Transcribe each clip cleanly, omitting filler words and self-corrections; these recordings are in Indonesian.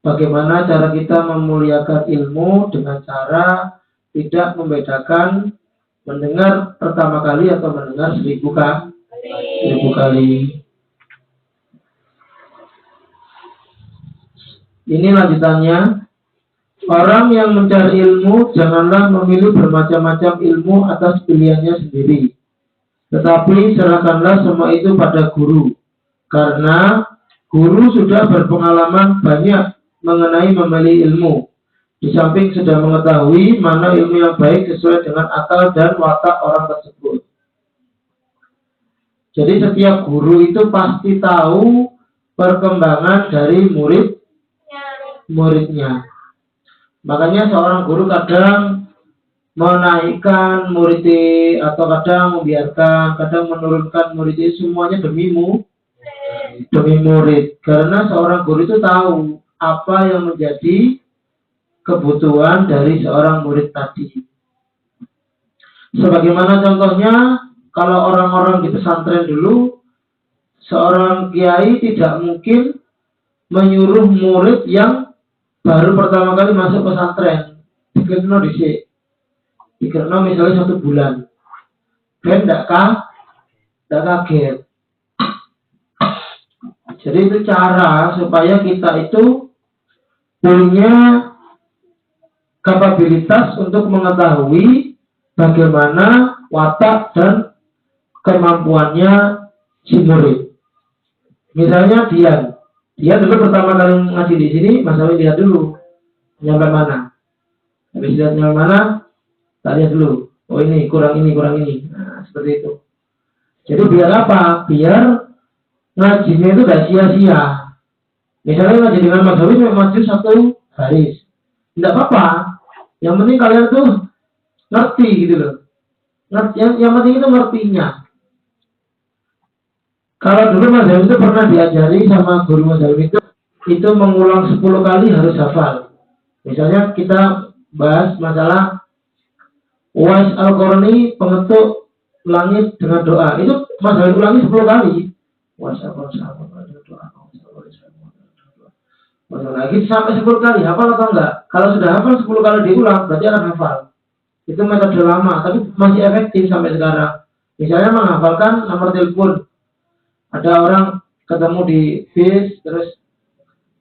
bagaimana cara kita memuliakan ilmu dengan cara tidak membedakan mendengar pertama kali atau mendengar 1000 kali. Ini lanjutannya. Orang yang mencari ilmu janganlah memilih bermacam-macam ilmu atas pilihannya sendiri, tetapi serahkanlah semua itu pada guru, karena guru sudah berpengalaman banyak mengenai memilih ilmu, di samping sudah mengetahui mana ilmu yang baik sesuai dengan akal dan watak orang tersebut. Jadi setiap guru itu pasti tahu perkembangan dari muridnya. Makanya seorang guru kadang menaikkan muridnya atau kadang membiarkan, kadang menurunkan muridnya, semuanya demi murid. Karena seorang guru itu tahu apa yang menjadi kebutuhan dari seorang murid tadi. Sebagaimana contohnya, kalau orang-orang di pesantren dulu, seorang kiai tidak mungkin menyuruh murid yang baru pertama kali masuk pesantren, dikirno dhisik. Dikirno misalnya 1 bulan. Ben ndak kaget. Jadi itu cara supaya kita itu punya kapabilitas untuk mengetahui bagaimana watak dan kemampuannya si murid. Misalnya dia dulu pertama kali ngaji di sini, Mas Awi lihat dulu nyampe mana. Habis lihat nyampe mana, tak lihat dulu. Oh ini kurang ini. Nah, seperti itu. Jadi biar apa? Biar ngajinya itu gak sia-sia. Misalnya ngaji dengan Mas Awi maju 1 baris, tidak apa-apa. Yang penting kalian tuh ngerti gitu loh. Yang penting itu ngertinya. Kalau dulu Mas Zalim itu pernah diajari sama guru Mas Zalim itu mengulang 10 kali harus hafal. Misalnya kita bahas masalah Uwais Al-Qarni pengetuk langit dengan doa. Itu Mas Zalim ulangi 10 kali. Uwais Al-Qarni dengan doa. Lagi sampai 10 kali, hafal atau enggak? Kalau sudah hafal 10 kali diulang, berarti akan hafal. Itu metode lama, tapi masih efektif sampai sekarang. Misalnya menghafalkan nomor telepon. Ada orang ketemu di bis, terus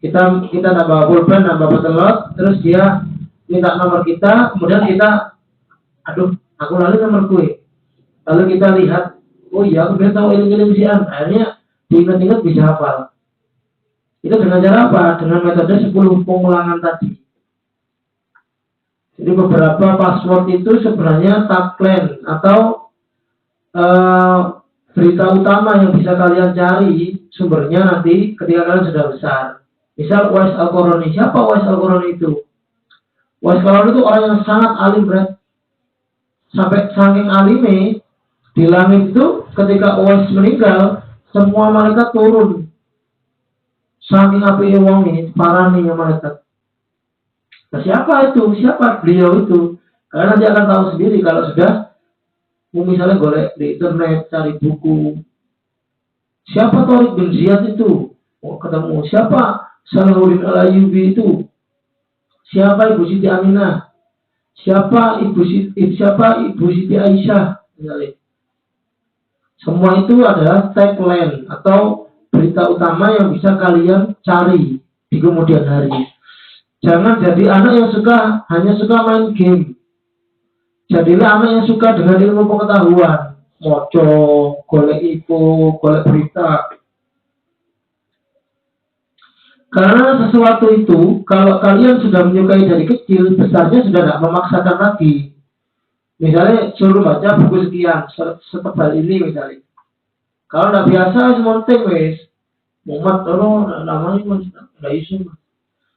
kita nambah pulpen, nambah petelot, terus dia minta nomor kita, kemudian kita, aduh, aku lalu nomor gue. Lalu kita lihat, oh iya, aku biar tahu ilmu sian. Akhirnya diingat-ingat bisa hafal. Itu dengan cara apa? Dengan metode 10 pengulangan tadi. Jadi beberapa password itu sebenarnya tagline atau berita utama yang bisa kalian cari sumbernya nanti ketika kalian sudah besar. Misal Uwais Al-Qarni. Siapa Uwais Al-Qarni itu? Uwais Al-Qarni itu orang yang sangat alim, berat. Sampai saking alimnya di langit itu ketika Uwais meninggal, semua malaikat turun. Saking api wong ini, parani yang malaikat. Nah, siapa itu? Siapa beliau itu? Karena nanti akan tahu sendiri kalau sudah misalnya golek di internet, cari buku. Siapa Tariq bin Ziyad itu? Oh, ketemu. Siapa Salahuddin Al-Ayyubi itu? Siapa Ibu Siti Aminah? Siapa Ibu Siti Aisyah? Misalnya. Semua itu adalah tagline atau berita utama yang bisa kalian cari di kemudian hari. Jangan jadi anak yang hanya suka main game. Jadilah anak yang suka dengan ilmu pengetahuan, moco, golek info, golek berita. Karena sesuatu itu, kalau kalian sudah menyukai dari kecil, besarnya sudah tidak memaksakan lagi. Misalnya suruh baca buku sekian, setebal ini misalnya. Kalau tidak biasa, semonting wes. Muhammad, namanya tidak isu.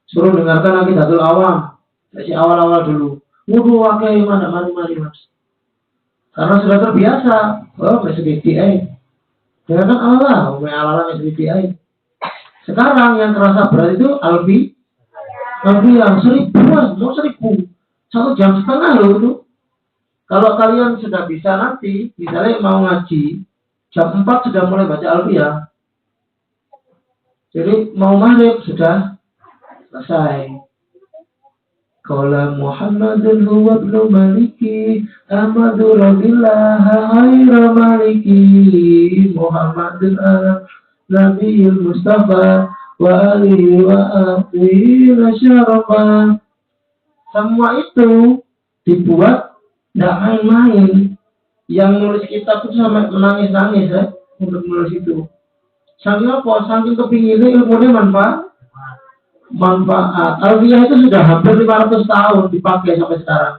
Suruh dengarkan lagi Datul Awam, dari awal-awal dulu. Wudu wakai mari mas. Karena sudah terbiasa. Oh, masih BDI. Jangan Allah, masih BDI. Sekarang yang terasa berat itu Albi yang 1000, mau 1000. 1 jam setengah loh itu. Kalau kalian sudah bisa nanti, misalnya mau ngaji, jam 4 sudah mulai baca Albi ya. Jadi mau maghrib sudah Selesai. Qala Muhammadun huwa ibnu Maliki Ahmadu Rabillah Hayra Maliki Muhammadun Nabiul Mustafa wa alihi wa ahlihi nasyarafa. Semua itu dibuat tidak main-main. Yang nulis kitab itu sampai menangis-nangis ya untuk menulis itu. Saking apa? Saking kepinginnya ilmunya manfaat. Alfiyah itu sudah hampir 500 tahun dipakai sampai sekarang.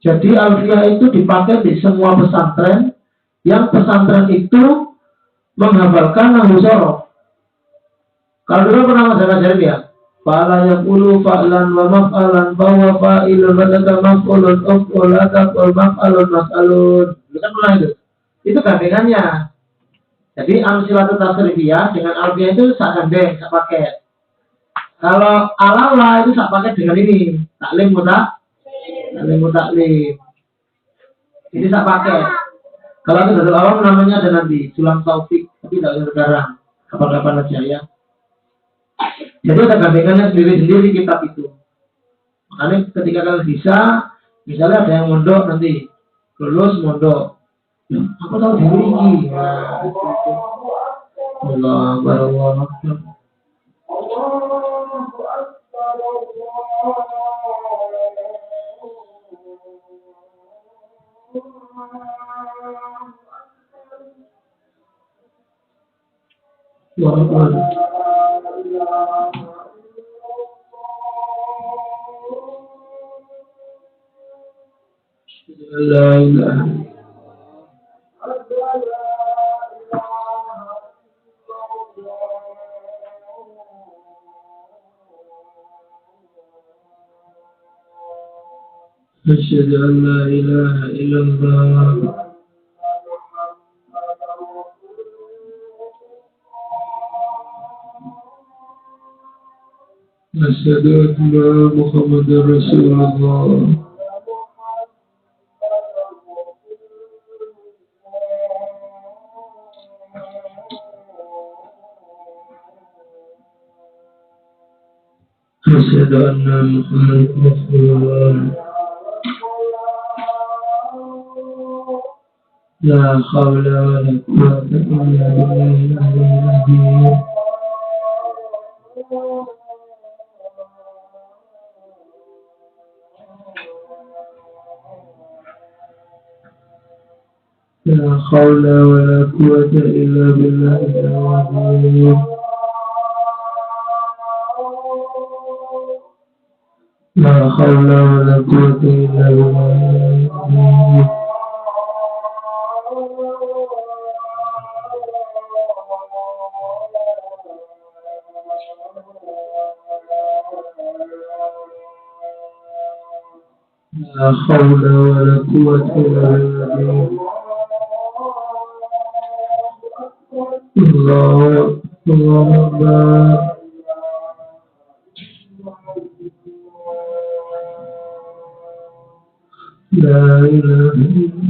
Jadi Alfiyah itu dipakai di semua pesantren. Yang pesantren itu menghafalkan nahwu shorof. Kalau dulu pernah ngajar ya. Fala yaqulu fa'lan wa maf'alan bahwa fa'ilun wa maf'ulun uf'ulaka wal maf'alun mas'alun. Itu kan pernah itu. Itu gandengannya. Jadi amsilatul tasrifiyah dengan alfiyah itu sak gandeng, sak paket. Kalau alala itu sak paket dengan ini, taklim mutaklim. Ini sak paket. Kalau itu dari awal namanya ada nanti sulam taufik, tapi tidak sekarang. Kapan-kapan aja ya. Jadi ada gandengannya sendiri-sendiri kitab itu. Makanya ketika kalian bisa, misalnya ada yang mondok nanti, lulus mondok. Aku tahu diri ini. Allah Allah. La ilaha أشهد أن لا إله إلا الله أشهد أن محمدا رسول الله أشهد أن محمدا رسول الله لا حول ولا قوة إلا بالله العظيم لا حول ولا قوة إلا بالله العظيم لا حول ولا قوة إلا بالله العظيم لا حول ولا قوة إلا بالله الله أكبر لا إله إلا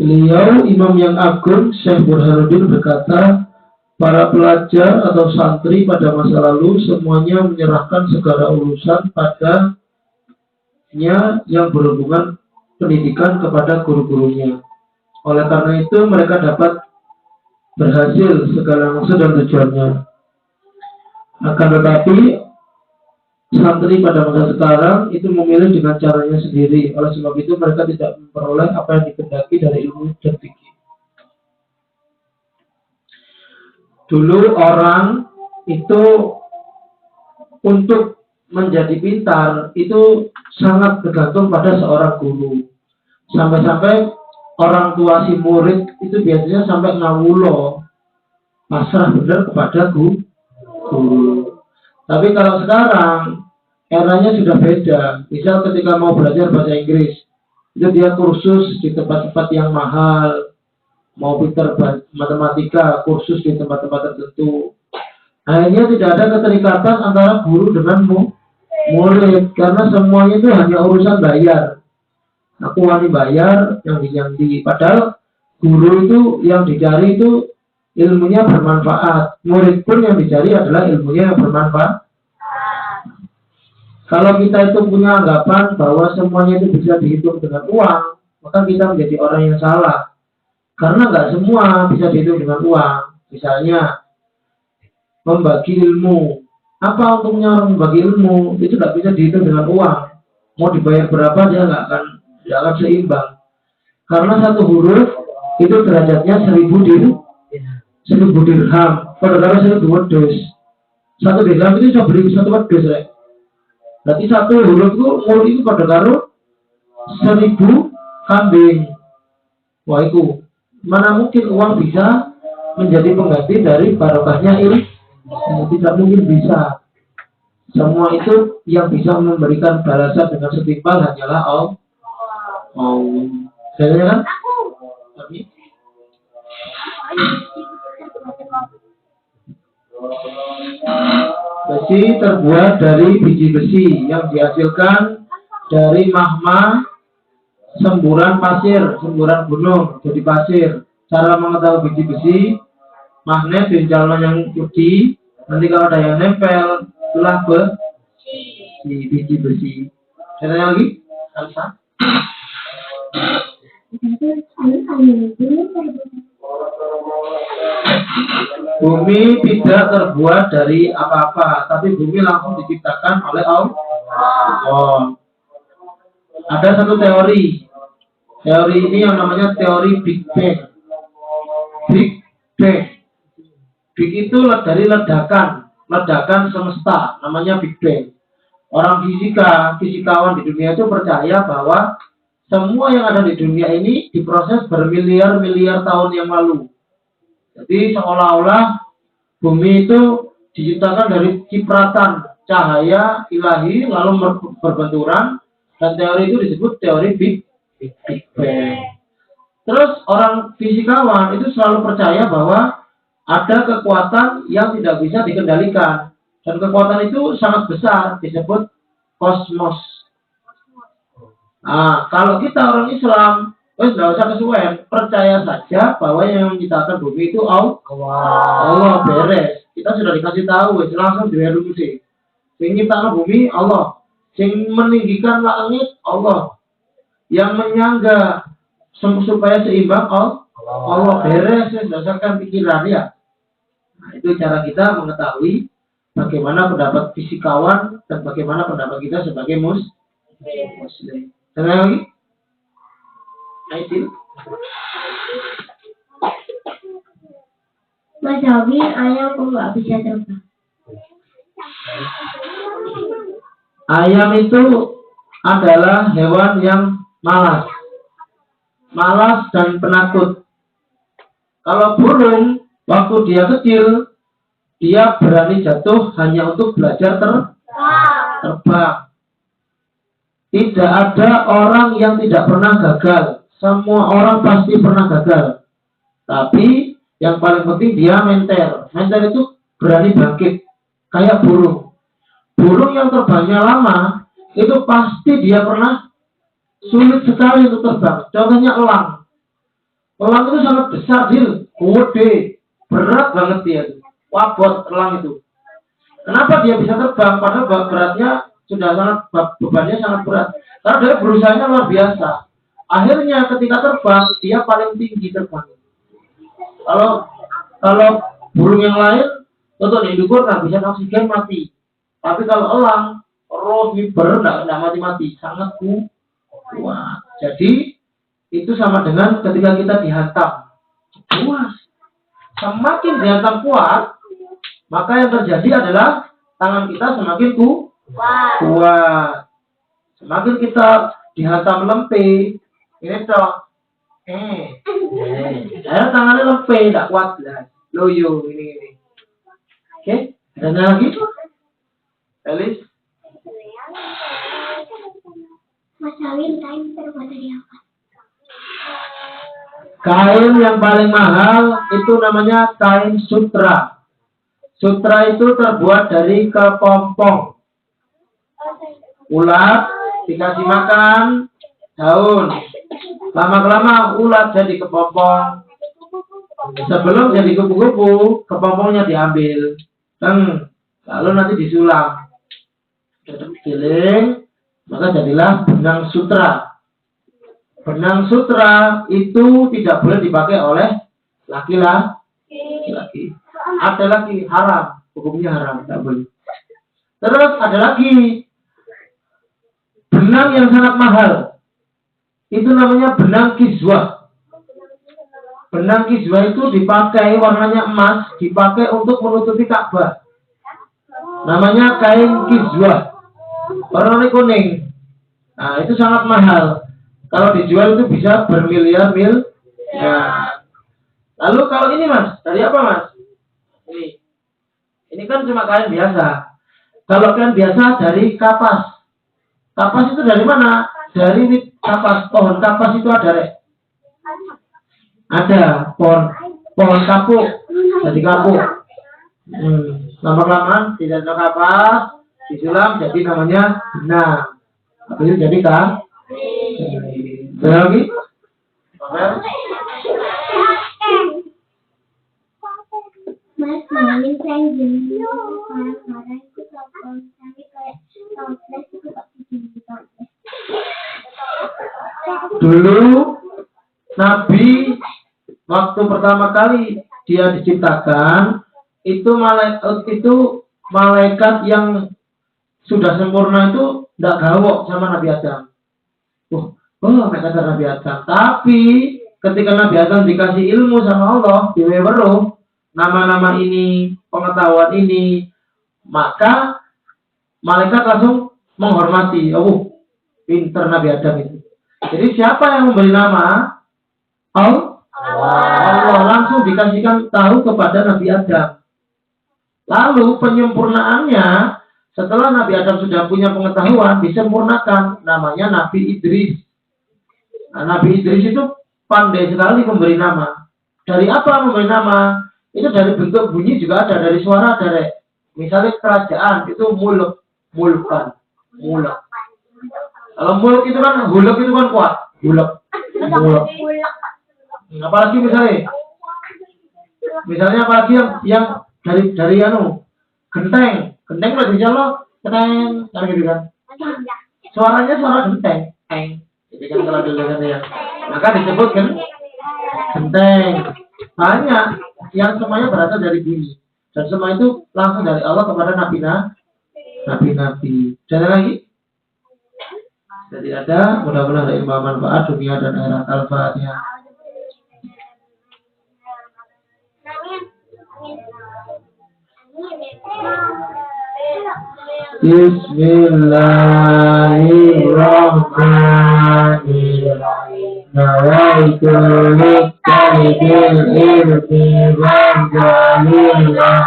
Beliau, Imam yang Agung, Syekh Burhanuddin berkata, para pelajar atau santri pada masa lalu semuanya menyerahkan segala urusan padanya yang berhubungan pendidikan kepada guru-gurunya. Oleh karena itu mereka dapat berhasil segala maksud dan tujuannya. Akan tetapi santri pada masa sekarang itu memilih dengan caranya sendiri. Oleh sebab itu mereka tidak memperoleh apa yang dikehendaki dari ilmu dan fikih. Dulu orang itu untuk menjadi pintar itu sangat bergantung pada seorang guru. Sampai-sampai orang tua si murid itu biasanya sampai ngawulo pasrah benar kepada guru. Tapi kalau sekarang eranya sudah beda. Misal ketika mau belajar bahasa Inggris, itu dia kursus di tempat-tempat yang mahal. Mau pintar matematika, kursus di tempat-tempat tertentu. Akhirnya tidak ada keterikatan antara guru dengan murid karena semuanya itu hanya urusan bayar. Aku wani bayar yang di padahal guru itu yang dicari itu ilmunya bermanfaat. Murid pun yang dicari adalah ilmunya yang bermanfaat. Kalau kita itu punya anggapan bahwa semuanya itu bisa dihitung dengan uang, maka kita menjadi orang yang salah. Karena nggak semua bisa dihitung dengan uang. Misalnya membagi ilmu. Apa untungnya orang membagi ilmu? Itu nggak bisa dihitung dengan uang. Mau dibayar berapa dia nggak akan seimbang. Karena satu huruf itu derajatnya 1000 dirham. Padahal 1000 wedus. Satu dirham itu bisa beli satu wedus, ya. Berarti satu huruf itu pada karo 1000 kambing. Wah itu mana mungkin uang bisa menjadi pengganti dari barokahnya ilmu? Tidak mungkin bisa. Semua itu yang bisa memberikan balasan dengan setimpal hanyalah Allah. Saya kan? Besi terbuat dari biji besi yang dihasilkan dari magma semburan pasir, semburan gunung jadi pasir. Cara mengetahui biji besi, magnet di calon yang putih. Nanti kalau ada yang nempel, itulah biji besi. Ada lagi? Alsa? Bumi tidak terbuat dari apa-apa, tapi bumi langsung diciptakan oleh Allah. Ada satu teori. Teori ini yang namanya teori Big Bang. Big Bang. Big itu dari ledakan semesta, namanya Big Bang. Orang fisikawan di dunia itu percaya bahwa semua yang ada di dunia ini diproses bermiliar-miliar tahun yang lalu. Jadi seolah-olah bumi itu diciptakan dari cipratan cahaya ilahi lalu berbenturan, dan teori itu disebut teori Big Bang. Terus orang fisikawan itu selalu percaya bahwa ada kekuatan yang tidak bisa dikendalikan, dan kekuatan itu sangat besar, disebut kosmos. Nah, kalau kita orang Islam, tidak usah kesuwen, percaya saja bahwa yang menciptakan bumi itu Allah, beres. Kita sudah dikasih tahu, langsung direduksi. Yang menciptakan bumi Allah, yang meninggikan langit Allah, yang menyangga supaya seimbang Allah, beres. Berdasarkan pikiran ya. Nah, itu cara kita mengetahui bagaimana pendapat fisikawan dan bagaimana pendapat kita sebagai Muslim. Ada lagi? Aisyah. Mas Alvin, ayam kok nggak bisa terbang? Ayam itu adalah hewan yang malas dan penakut. Kalau burung, waktu dia kecil, dia berani jatuh hanya untuk belajar terbang. Tidak ada orang yang tidak pernah gagal. Semua orang pasti pernah gagal. Tapi yang paling penting dia mental. Mental itu berani bangkit. Kayak burung. Burung yang terbangnya lama, itu pasti dia pernah sulit sekali untuk terbang. Contohnya elang. Elang itu sangat besar, gede, berat banget dia. Wabot elang itu. Kenapa dia bisa terbang? Padahal beratnya sudah bebannya sangat berat. Karena dia berusahanya luar biasa. Akhirnya ketika terbang, dia paling tinggi terbang. Kalau burung yang lain, untuk diukur nggak bisa oksigen mati. Tapi kalau elang, terus miber nggak mati-mati, sangat kuat. Jadi itu sama dengan ketika kita dihantam. Puas. Semakin dihantam kuat, maka yang terjadi adalah tangan kita semakin kuat. Semakin kita dihantam lempe, ini toh, tangannya lempe, tidak kuat lah, loyo ini. Oke, ada lagi? Elis? Mas Alvin, kain terbuat dari apa? Kain yang paling mahal itu namanya kain sutra. Sutra itu terbuat dari kepompong. Ulat dikasih makan daun. Lama-lama ulat jadi kepompong. Sebelum jadi kupu-kupu, kepompongnya diambil. Lalu nanti disulam. Giling, maka jadilah benang sutra. Benang sutra itu tidak boleh dipakai oleh laki-laki. Ada lagi haram, hukumnya haram, tidak boleh. Terus ada lagi benang yang sangat mahal. Itu namanya benang kiswah. Benang kiswah itu dipakai, warnanya emas, dipakai untuk menutupi Ka'bah. Namanya kain kiswah. Warnanya kuning. Nah, itu sangat mahal. Kalau dijual itu bisa bermiliar-mil. Ya. Lalu kalau ini mas, dari apa mas? Ini kan cuma kain biasa. Kalau kain biasa dari kapas. Kapas itu dari mana? Dari kapas. Pohon kapas itu ada, Rek. Ada pohon kapuk. Jadi kapuk. Lama-lama tidak ada kapas, disulam jadi namanya benang. Habis itu jadi kan? Ada lagi? Mas, main kayak gini, marah-marah itu kalau sampai kayak toples itu kok begini toples. Dulu Nabi waktu pertama kali dia diciptakan itu malaikat yang sudah sempurna itu tidak gawok sama Nabi Adam. Kata Nabi Adam. Tapi ketika Nabi Adam dikasih ilmu sama Allah, diweweruh nama-nama ini, pengetahuan ini, maka malaikat langsung menghormati. Pinter Nabi Adam itu. Jadi siapa yang memberi nama? Allah langsung dikasihkan tahu kepada Nabi Adam. Lalu penyempurnaannya setelah Nabi Adam sudah punya pengetahuan disempurnakan, namanya Nabi Idris. Nah, Nabi Idris itu pandai sekali memberi nama. Dari apa memberi nama? Itu dari bentuk bunyi juga ada, dari suara ada. Misalnya kerajaan itu mulkan. Kalau mulk itu kan huluk itu kan kuat, huluk. Apalagi misalnya apalagi yang dari genteng udah bisa lo keteng kan gitu kan. Suaranya suara genteng, jadi kan kalau dengar ya. Maka disebut kan genteng. Banyak yang semuanya berasal dari bunyi. Dan semua itu langsung dari Allah kepada nabi-nabi. Ada lagi? Jadi ada, mudah-mudahan ada ilmu manfaat dunia dan akhirat. Al-Fatihah. Bismillahirrahmanirrahim. Nawaitu littaidil irti wajahillah.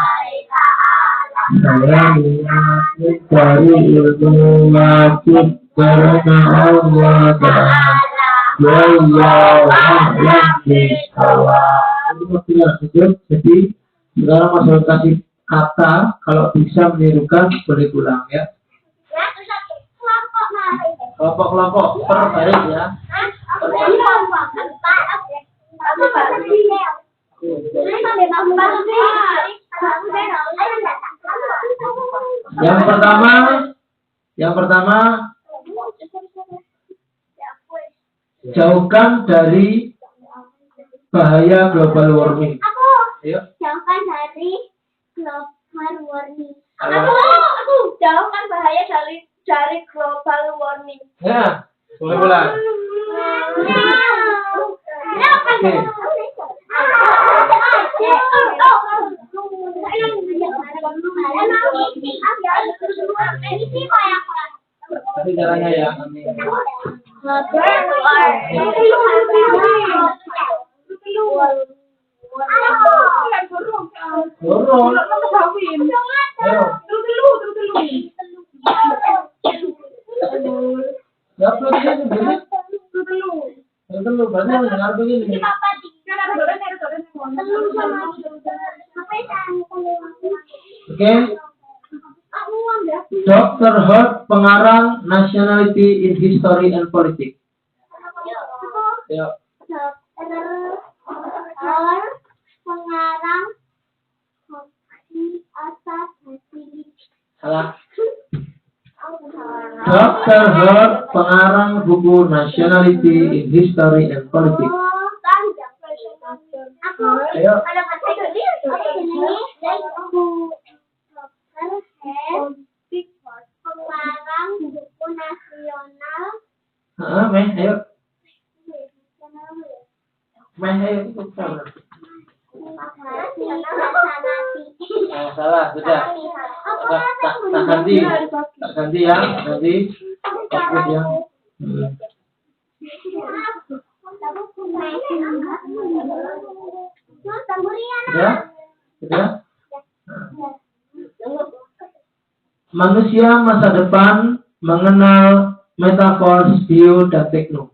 Saya niat dari ilmu wajib karena Allah Ta'ala. Ya Allah Jadi sekarang masalah kasih kata, kalau bisa menirukan boleh pulang ya. Kelompok-kelompok per baris ya. Yang pertama jauhkan dari bahaya global warming. Ayo. Jauhkan dari global warming. Aku jauhkan bahaya dari global warming. Ya, boleh pulang. Tapi caranya ya. Oke. Aku ambil. Dr. Hurt, pengarang Nationality in History and Politics. Yuk. Pengarang kopi asal Basilik. Salah. Dr. Hurt, pengarang buku Nationality in History and Politics. Aku Ayo. ada kata ini dari buku pengarang buku nasional. Meh, ayo. Meh, ayo. Salah, sudah. Tak ganti ya. Nanti. Fokus ya. Ya, sudah. Manusia masa depan mengenal metafor, bio, dan tekno.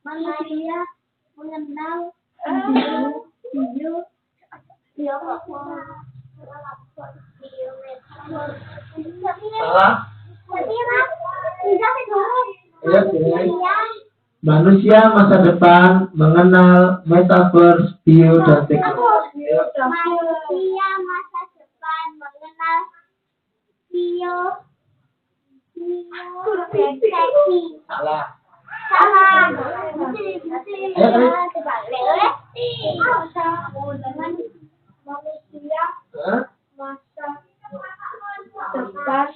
Manusia mengenal Salah. Ya, manusia masa depan mengenal metaverse, bio, dan teknologi. Manusia masa depan mengenal biodeteksi. Salah. Salah. Manusia Hah? masa depan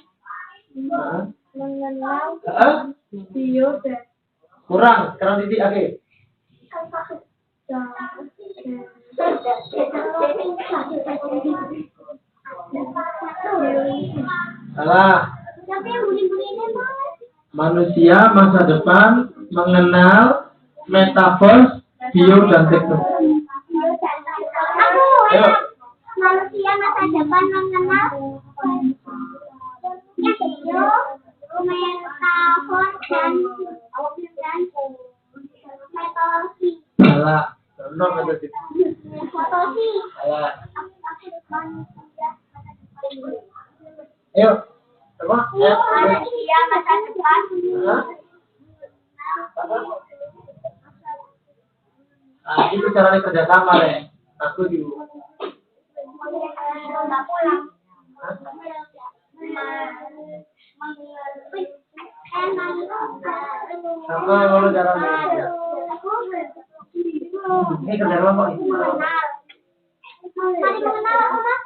mengenal Hah? biodeteksi. Kurang titik oke. Salah. Manusia masa depan mengenal metaverse, bio, dan teknologi. Ayo. Manusia masa depan mengenal metafor dan metodologi. Salah. Contoh metode. Metodologi. Salah. Ayo. Apa? Manusia masa depan. Hah? Nah, itu caranya kerjasama ya. Aku juga. Nggak pulang. Sama kalau caranya. Ini kerjasama kok ini.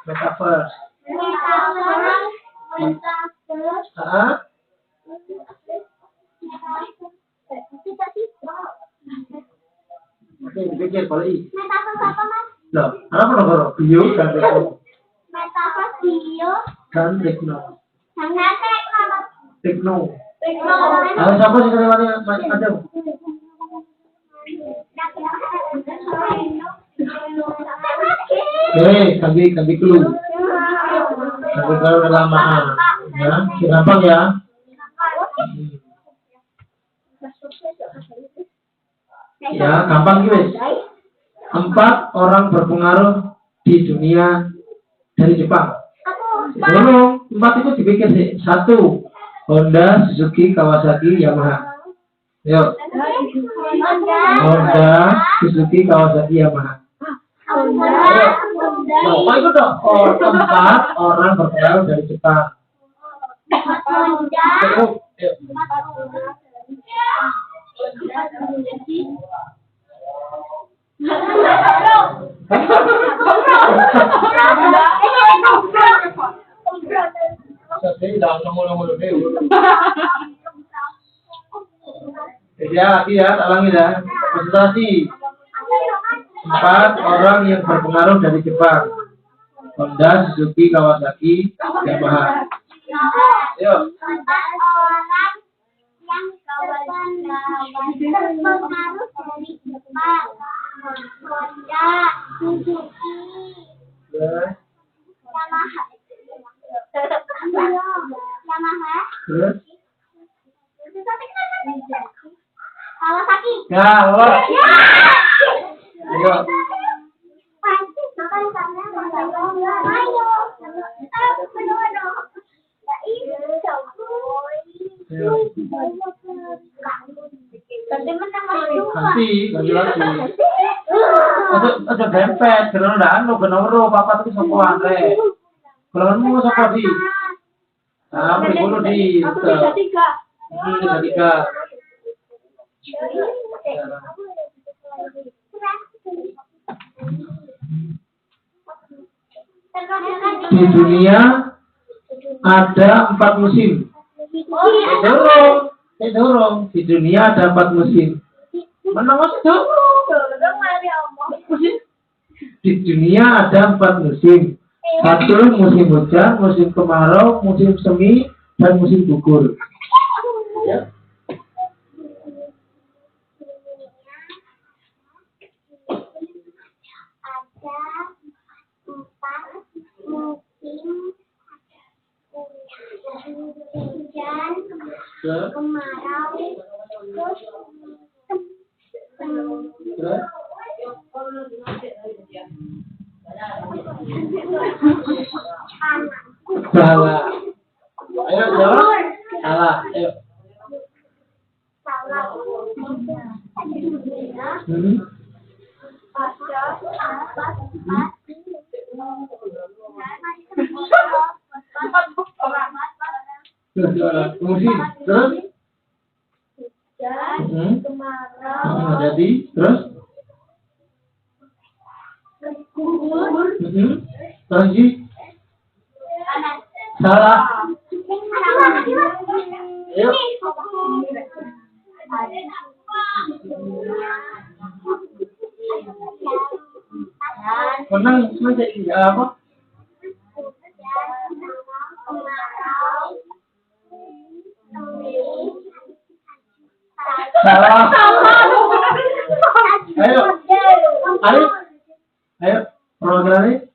Metaverse. Hah? Oke, dipikir kalau ini. Metaverse apa, Mas? Loh, apa nomor bio dan teknologi? Metaverse bio Dan teknologi. dengan teknologi. Teknologi. Ayo siapa sih kelewatnya ada? Ganti clue. Tapi kalau kelamaan, ya, gampang ya. Ya, gampang guys. 4 orang berpengaruh di dunia dari Jepang. Belum, 4 itu dipikir sih. 1, Honda, Suzuki, Kawasaki, Yamaha. Yuk. Honda, Suzuki, Kawasaki, Yamaha. Apa itu dong? 4 orang berpengaruh dari Jepang. Cukup. Yuk. Ya, lagi ya, ulangi ya. Konsentrasi. 4 orang yang berpengaruh dari Jepang. Honda, Suzuki, Kawasaki, Yamaha. Yuk. 4 orang yang berpengaruh dari Jepang. Honda, Suzuki, Yamaha. Terus? Kawasaki. Ya, Ayo. Pasti, Ganti lagi. Aja dempet, karena ndak anu kenoro papat iki sapa antre. Kalau sapa di? Ah, dulu di. Aku bisa 3. Bisa 3. Di dunia ada 4 musim. Dorong. Di dunia ada 4 musim. Menang Mas musim. Di dunia ada 4 musim. 1 musim hujan, musim kemarau, musim semi, dan musim gugur. Ya. Kemarau, Terus? Salah. Ayo jawab. Salah. Ayo. Musim. Terus? Jadi terus? Lagi? Salah. Ayo. Menang jadi apa? Salah. Ayo. Ayo. Programnya.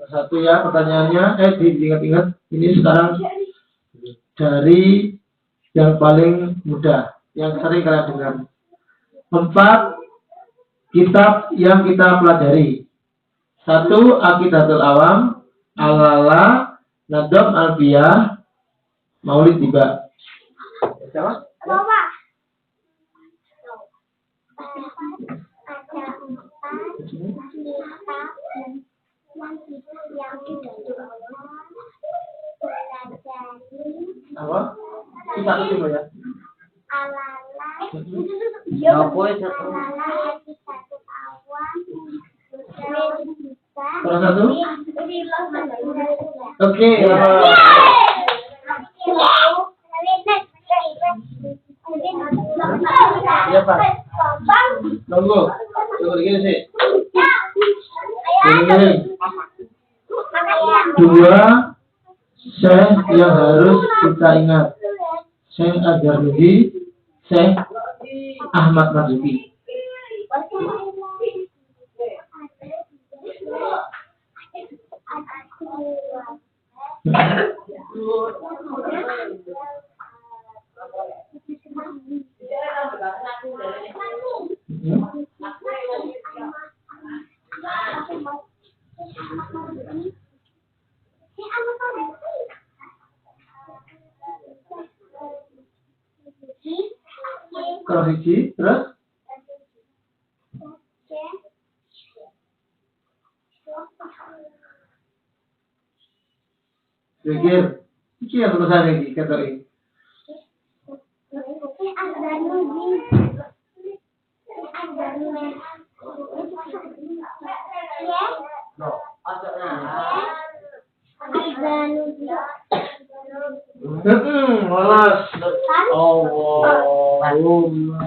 Satu ya pertanyaannya, diingat-ingat ini sekarang dari yang paling mudah, yang sering kalian dengar. 4 kitab yang kita pelajari. 1 Aqidatul Awam, Al-Lala, Nadam Alfiyah, Maulid Tiba. Siapa? Apa? Kita itu ya. Terus 1? Oke. Ya Pak. Tunggu gini sih. Ini 2 Syekh yang harus kita ingat. Syekh Az-Zarnuji, Syekh Ahmad Marzuki. Kalau hiji, terus? Pikir, iki yang tulisan iki kata ini. Malas. Allahumma.